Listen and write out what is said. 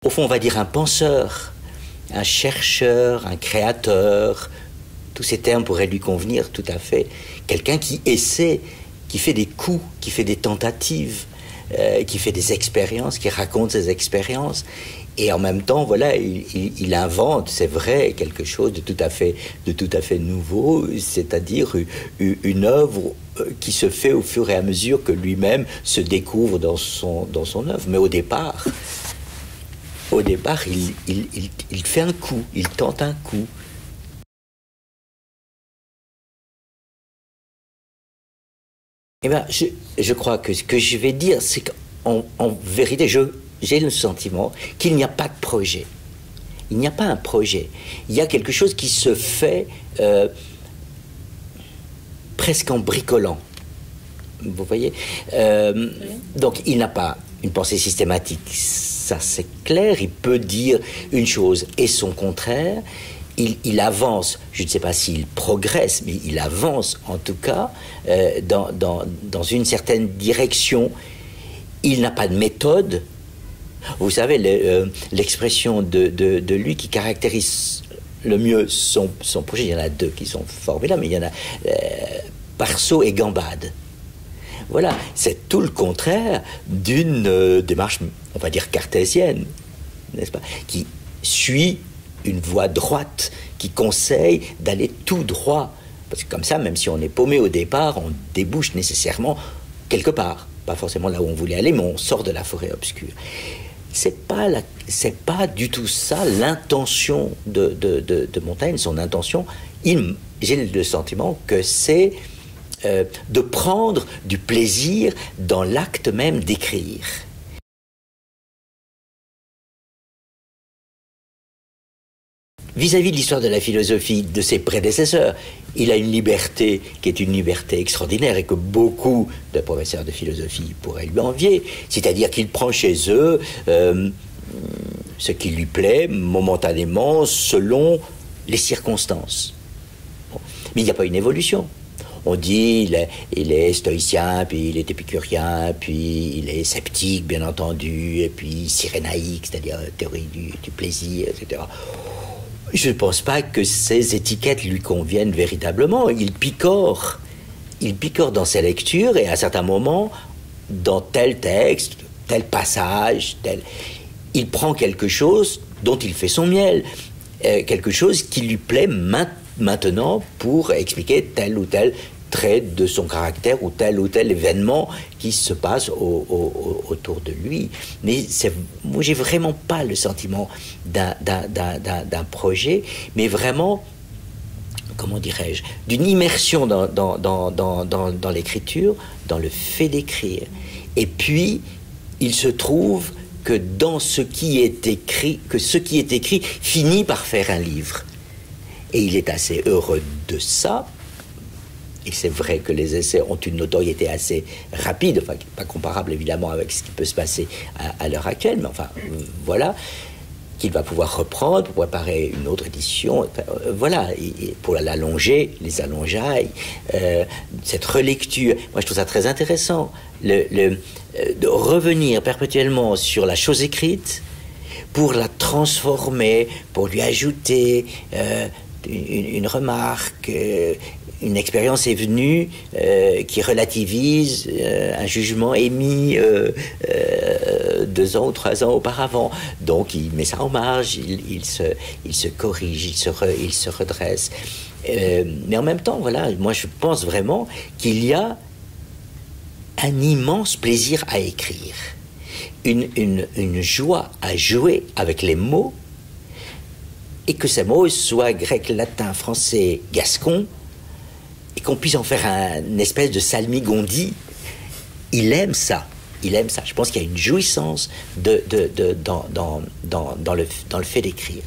au fond, on va dire un penseur, un chercheur, un créateur. Tous ces termes pourraient lui convenir tout à fait. Quelqu'un qui essaie, qui fait des coups, qui fait des tentatives, qui fait des expériences, qui raconte ses expériences. Et en même temps, voilà, il invente, c'est vrai, quelque chose de tout à fait nouveau, c'est-à-dire une œuvre qui se fait au fur et à mesure que lui-même se découvre dans son œuvre. Mais au départ, il fait un coup, il tente un coup. Eh bien, je crois que ce que je vais dire, c'est qu'en vérité, j'ai le sentiment qu'il n'y a pas de projet. Il n'y a pas un projet. Il y a quelque chose qui se fait presque en bricolant. Vous voyez donc, il n'a pas une pensée systématique. Ça, c'est clair. Il peut dire une chose et son contraire. Il avance, je ne sais pas s'il progresse, mais il avance en tout cas dans une certaine direction. Il n'a pas de méthode. Vous savez, l'expression de lui qui caractérise le mieux son projet, il y en a deux qui sont formidables, mais il y en a Parceau et Gambade. Voilà, c'est tout le contraire d'une démarche, on va dire, cartésienne, n'est-ce pas, qui suit une voie droite, qui conseille d'aller tout droit. Parce que comme ça, même si on est paumé au départ, on débouche nécessairement quelque part. Pas forcément là où on voulait aller, mais on sort de la forêt obscure. C'est pas du tout ça l'intention de Montaigne. Son intention, j'ai le sentiment que c'est de prendre du plaisir dans l'acte même d'écrire. Vis-à-vis de l'histoire de la philosophie de ses prédécesseurs, il a une liberté qui est une liberté extraordinaire et que beaucoup de professeurs de philosophie pourraient lui envier. C'est-à-dire qu'il prend chez eux ce qui lui plaît momentanément selon les circonstances. Bon. Mais il n'y a pas une évolution. On dit il est stoïcien, puis il est épicurien, puis il est sceptique, bien entendu, et puis cyrénaïque, c'est-à-dire théorie du plaisir, etc. Je ne pense pas que ces étiquettes lui conviennent véritablement. Il picore dans ses lectures et à certains moments, dans tel texte, tel passage, il prend quelque chose dont il fait son miel, quelque chose qui lui plaît maintenant pour expliquer tel ou tel trait de son caractère ou tel événement qui se passe autour de lui. Mais moi, j'ai vraiment pas le sentiment d'un projet, mais vraiment, comment dirais-je, d'une immersion dans l'écriture, dans le fait d'écrire. Et puis, il se trouve que dans ce qui est écrit, finit par faire un livre. Et il est assez heureux de ça. Et c'est vrai que les essais ont une notoriété assez rapide, enfin, pas comparable évidemment avec ce qui peut se passer à l'heure actuelle, mais enfin, voilà, qu'il va pouvoir reprendre pour préparer une autre édition, voilà, et pour l'allonger, les allongeailles, cette relecture. Moi, je trouve ça très intéressant, de revenir perpétuellement sur la chose écrite pour la transformer, pour lui ajouter une remarque, une expérience est venue qui relativise un jugement émis 2 ans ou 3 ans auparavant. Donc il met ça en marge, il se corrige, il se redresse. Mais en même temps, voilà, moi je pense vraiment qu'il y a un immense plaisir à écrire, une joie à jouer avec les mots, et que ces mots soient grec, latin, français, gascon, et qu'on puisse en faire une espèce de salmigondi. Il aime ça. Je pense qu'il y a une jouissance dans le fait d'écrire.